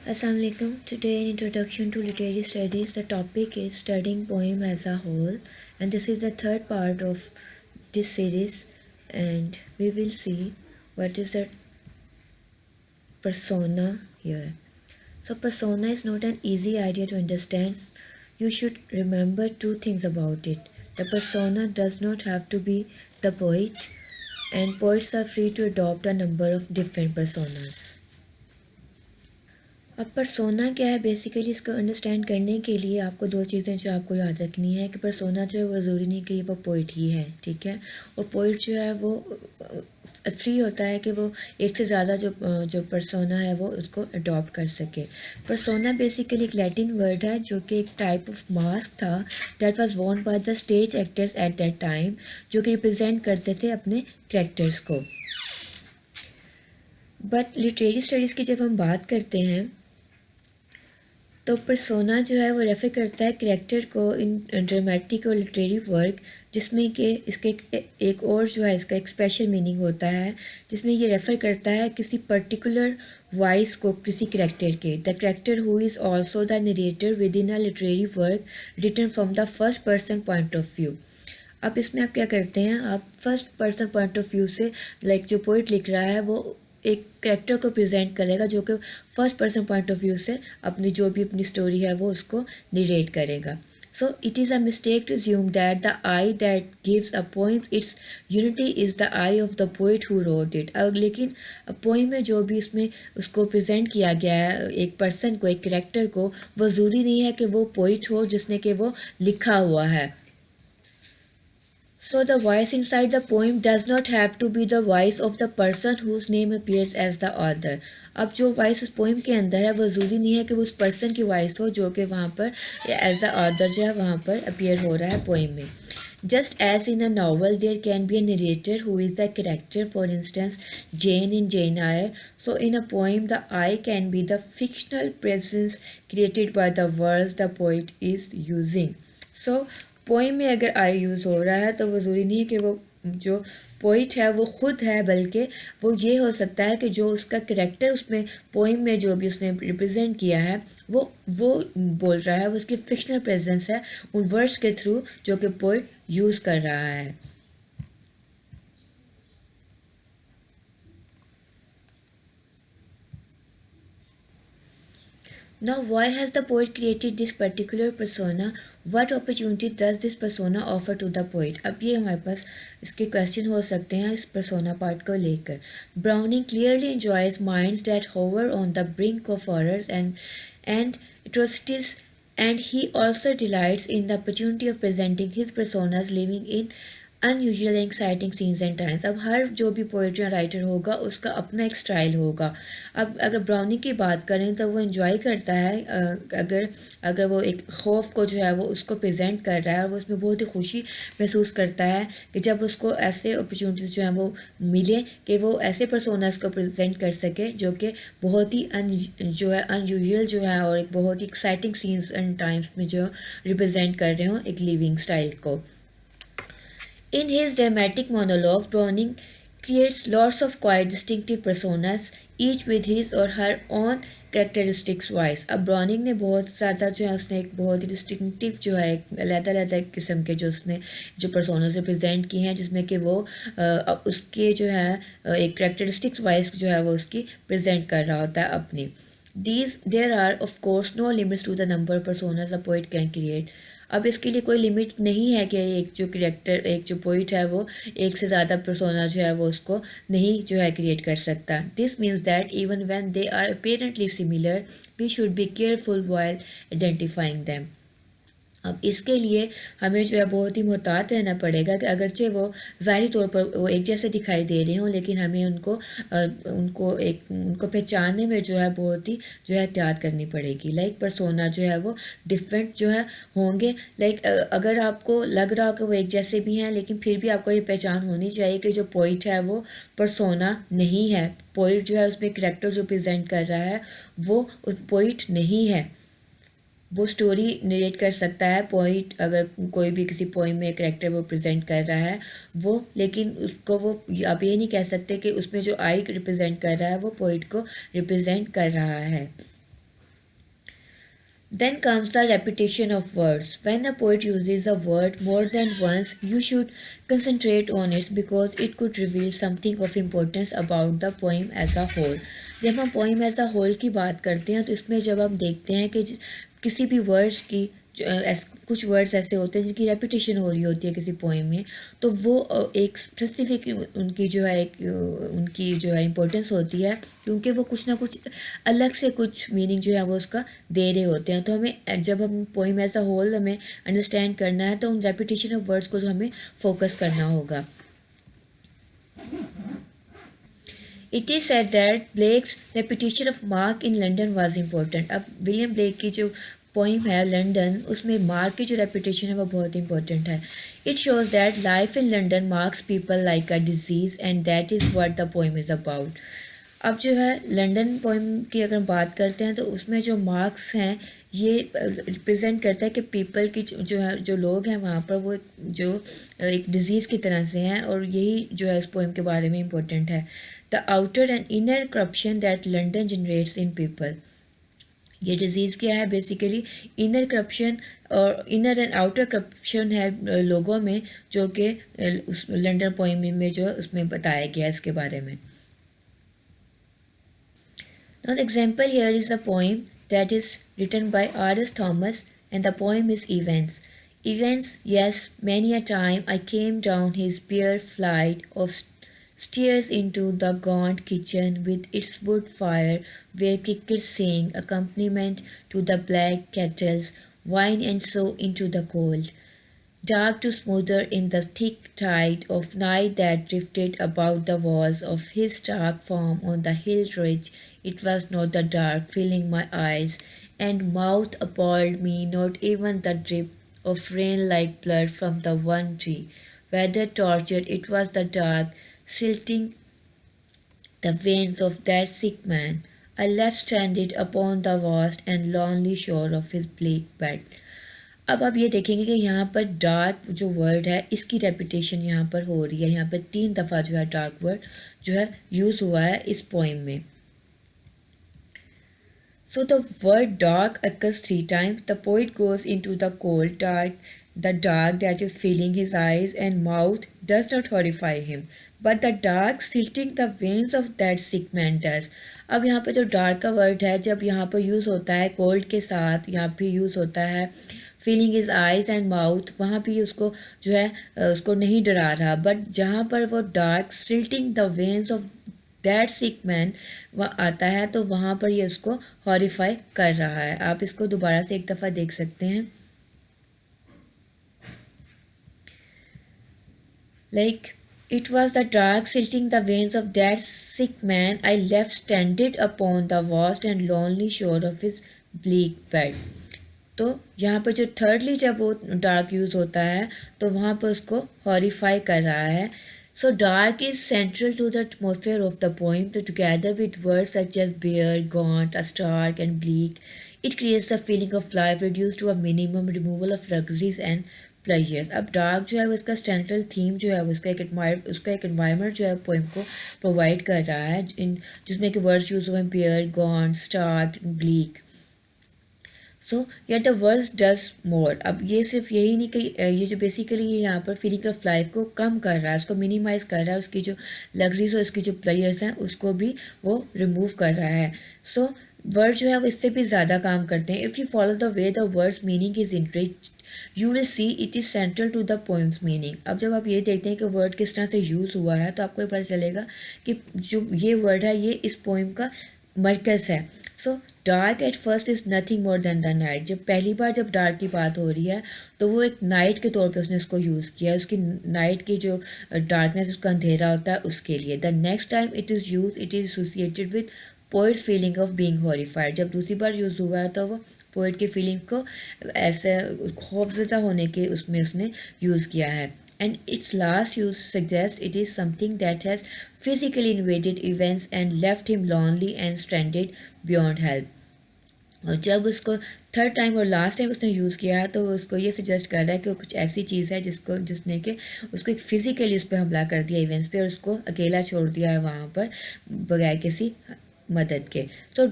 Assalamu alaikum. Today in Introduction to Literary Studies, the topic is studying poem as a whole, and this is the third part of this series, and we will see what is the persona here. So persona is not an easy idea to understand. You should remember two things about it. The persona does not have to be the poet, and poets are free to adopt a number of different personas. अब persona क्या है basically इसको understand करने के लिए आपको दो चीज़ें जो आपको याद रखनी है कि पर्सोना जो है वो ज़रूरी नहीं कि वो पोइट ही है, ठीक है। और पोइट जो है वो फ्री होता है कि वो एक से ज़्यादा जो पर्सोना है वो उसको अडॉप्ट कर सके। पर्सोना बेसिकली एक लैटिन वर्ड है जो कि एक टाइप ऑफ मास्क था that was Warne by the stage actors at that time, जो कि रिप्रेजेंट करते थे अपने कैरेक्टर्स को। बट लिटरेरी स्टडीज़ की जब हम बात करते हैं तो पर्सोना जो है वो रेफ़र करता है कैरेक्टर को इन ड्रामेटिक और लिटरेरी वर्क, जिसमें कि इसके एक और जो है इसका एक स्पेशल मीनिंग होता है, जिसमें ये रेफ़र करता है किसी पर्टिकुलर वॉइस को किसी कैरेक्टर के। The character who is also the narrator within a literary work written from the first person point of view. अब इसमें आप क्या करते हैं, आप first person point of view से जो पोइट लिख रहा है वो एक कैरेक्टर को प्रेजेंट करेगा जो कि first person point of view से अपनी जो भी अपनी स्टोरी है वो उसको नरेट करेगा। So it is a mistake to assume that the I that gives a poem its unity is the I of the poet who wrote it. अब लेकिन पोइम में जो भी उसमें उसको प्रेजेंट किया गया है एक पर्सन को, एक कैरेक्टर को, वो ज़रूरी नहीं है कि वो पोइट हो जिसने कि वो लिखा हुआ है। So the voice inside the poem does not have to be the voice of the person whose name appears as the author. अब जो वॉइस उस पोइम के अंदर है वो ज़रूरी नहीं है कि वो उस पर्सन की वॉइस हो जो कि वहाँ पर एज अ ऑथर जो है वहाँ पर अपीयर हो रहा है पोइम में। Just as in a novel there can be a narrator who is a character, for instance Jane in Jane Eyre, so in a poem the I can be the fictional presence created by the words the poet is using. So poem में अगर आई use हो रहा है तो वो ज़रूरी नहीं है कि वो जो पोइट है वो खुद है, बल्कि वो ये हो सकता है कि जो उसका कैरेक्टर उसमें पोइम में जो भी उसने रिप्रेजेंट किया है वो बोल रहा है, वो उसकी फिक्शनल प्रेजेंस है उन वर्ड्स के थ्रू जो कि पोइट यूज़ कर रहा है। Now, why has the poet created this particular persona? What opportunity does this persona offer to the poet? अब ये हमारे पास इसके क्वेश्चन हो सकते हैं इस persona part को लेकर। Browning clearly enjoys minds that hover on the brink of horrors and atrocities, and he also delights in the opportunity of presenting his personas living in unusual exciting scenes and times. अब हर जो भी poetry writer होगा उसका अपना एक style होगा। अब अगर ब्राउनी की बात करें तो वो इन्जॉय करता है अगर अगर वो एक खौफ को जो है वो उसको प्रेजेंट कर रहा है और वो उसमें बहुत ही खुशी महसूस करता है कि जब उसको ऐसे अपॉर्चुनिटीज़ जो हैं वो मिले कि वो ऐसे पर्सोनास को प्रेजेंट कर सके जो कि बहुत ही जो है अनयूजुअल जो है और एक बहुत ही एक्साइटिंग सीन्स एंड टाइम्स में जो रिप्रेजेंट कर रहे हों एक लिविंग स्टाइल को। In his dramatic monologues, Browning creates lots of quite distinctive personas, each with his or her own characteristics voice. अब ब्राउनिंग ने बहुत ज़्यादा जो है उसने एक बहुत ही डिस्टिंक्टिव जो है एक अलग-अलग किस्म के जो उसने जो पर्सोनास रिप्रेजेंट किए हैं, जिसमें कि वो उसके जो है एक characteristics voice जो है वो उसकी प्रेजेंट कर रहा होता है अपनी। There are of course no limits to the number of personas a poet can create. अब इसके लिए कोई लिमिट नहीं है कि एक जो कैरेक्टर एक जो पोइट है वो एक से ज़्यादा पर्सोना जो है वो उसको नहीं जो है क्रिएट कर सकता। This means that even when they are apparently similar we should be careful while identifying them. अब इसके लिए हमें जो है बहुत ही मोहतात रहना पड़ेगा कि अगरचे वो ज़ाहिरी तौर पर वो एक जैसे दिखाई दे रहे हों, लेकिन हमें उनको पहचानने में जो है बहुत ही जो है एहतियात करनी पड़ेगी। लाइक पर्सोना जो है वो डिफरेंट जो है होंगे। लाइक अगर आपको लग रहा हो कि वो एक जैसे भी हैं, लेकिन फिर भी आपको ये पहचान होनी चाहिए कि जो पोइट है वो पर्सोना नहीं है। पोइट जो है उसमें करेक्टर जो प्रेजेंट कर रहा है वो पोइट नहीं है। वो स्टोरी नरेट कर सकता है पोइट, अगर कोई भी किसी पोइम में करेक्टर वो प्रेजेंट कर रहा है वो, लेकिन उसको वो आप ये नहीं कह सकते कि उसमें जो आई रिप्रेजेंट कर रहा है वो पोइट को रिप्रेजेंट कर रहा है। Then comes the repetition of words. When a poet uses a word more than once, you should concentrate on it because it could reveal something of importance about the poem as a whole. जब हम poem as a whole की बात करते हैं तो इसमें जब हम देखते हैं कि किसी भी वर्ड्स की कुछ वर्ड्स ऐसे होते हैं जिनकी रेपिटेशन हो रही होती है किसी पोइम में, तो वो एक स्पेसिफिक उनकी जो है उनकी जो है इम्पोर्टेंस होती है, क्योंकि वो कुछ ना कुछ अलग से कुछ मीनिंग जो है वो उसका दे रहे होते हैं। तो हमें जब हम पोइम एज अ होल हमें अंडरस्टैंड करना है तो उन रेपिटेशन ऑफ वर्ड्स को जो हमें फोकस करना होगा। It is said that Blake's repetition of Mark in London was important. अब विलियम ब्लेक की जो पोइम है लंदन, उसमें मार्क की जो रेपुटेशन है वो बहुत इंपॉर्टेंट है। It shows that life in London marks people like a disease and that is what the poem is about. अब जो है लंदन पोइम की अगर हम बात करते हैं तो उसमें जो मार्क्स हैं ये रिप्रेजेंट करता है कि पीपल की जो है जो लोग हैं वहाँ पर वो जो एक डिज़ीज़ की तरह से हैं, और यही जो है इस पोइम के बारे में इम्पोर्टेंट है। The outer and inner corruption that London generates in people. ये डिज़ीज़ क्या है? बेसिकली इनर करप्शन और इनर एंड आउटर करप्शन है लोगों में, जो कि उस लंदन पोइम में जो उसमें बताया गया इसके बारे में। Now the example here is a poem that is written by R.S. Thomas, and the poem is Events. Events, yes, many a time I came down his bare flight of stairs into the gaunt kitchen with its wood fire where crickets sang accompaniment to the black kettles, wine and so into the cold. Dark to smother in the thick tide of night that drifted about the walls of his dark farm on the hill ridge. It was not the dark filling my eyes and mouth appalled me, not even the drip of rain like blood from the one tree. Whether tortured, it was the dark, silting the veins of that sick man. I left stranded upon the vast and lonely shore of his bleak bed. अब आप ये देखेंगे कि यहाँ पर dark जो word है इसकी रेपिटेशन यहाँ पर हो रही है। यहाँ पर 3 दफ़ा जो है डार्क वर्ड जो है यूज़ हुआ है इस पोइम में। So the word dark occurs 3 times. The poet goes into the cold dark, the dark that is filling his eyes and mouth does not horrify him, but the dark silting the veins of that sick man does. अब यहाँ पे जो dark का word है जब यहाँ पर use होता है कोल्ड के साथ, यहाँ पे यूज़ होता है feeling his eyes and mouth, वहाँ भी उसको जो है उसको नहीं डरा रहा, बट जहाँ पर वो dark silting the veins of that sick man वह आता है तो वहाँ पर ये उसको हॉरिफाई कर रहा है। आप इसको दोबारा से एक दफ़ा देख सकते हैं। Like It was the dark silting the veins of that sick man I left stranded upon the vast and lonely shore of his bleak bed. तो यहाँ पर जो थर्डली जब वो डार्क यूज़ होता है तो वहाँ पर उसको हॉरिफाई कर रहा है। So dark is central to the atmosphere of the poem. So together with words such as bare, gaunt, stark and bleak, it creates the feeling of life reduced to a minimum, removal of luxuries and pleasures. अब dark जो है वो इसका central theme जो है वो उसका एक एनवायरनमेंट जो है पोइम को प्रोवाइड कर रहा है, जिसमें कि वर्ड्स यूज़ हुए हैं बियर, गॉन्ट, स्टार्क, ब्लीक। सो या द वर्ड्स डज मोर। अब ये सिर्फ यही नहीं कि ये जो बेसिकली ये यहाँ पर फीलिंग ऑफ लाइफ को कम कर रहा है, उसको मिनिमाइज़ कर रहा है, उसकी जो लग्जरीज और उसकी जो प्लेयर्स हैं उसको भी वो रिमूव कर रहा है। सो वर्ड जो है वो इससे भी ज़्यादा काम करते हैं। If you follow the way the word's meaning is enriched you will see it is central to the poem's meaning. अब जब आप ये देखते हैं कि वर्ड किस तरह से यूज़ हुआ है तो आपको ये पता चलेगा कि जो ये वर्ड है ये इस पोइम का मरकज़ है। So dark at first is nothing more than the night. जब पहली बार जब डार्क की बात हो रही है तो वो एक नाइट के तौर पे उसने उसको यूज़ किया है, उसकी नाइट की जो डार्कनेस उसका अंधेरा होता है उसके लिए। The next time it is use it is associated with poet feeling of being horrified. जब दूसरी बार यूज़ हुआ है तो वो पोइट की फीलिंग को ऐसे खौफज़दा होने के उसमें उसने यूज़ किया है। And its last use suggests it is something that has physically invaded events and left him lonely and stranded beyond help. और जब उसको थर्ड टाइम और लास्ट टाइम उसने यूज़ किया है तो उसको ये सजेस्ट कर रहा है कि वो कुछ ऐसी चीज़ है जिसने कि उसको एक फ़िज़िकली उस पर हमला कर दिया इवेंट्स पे और उसको अकेला छोड़ दिया है वहाँ पर बगैर किसी मदद के। तो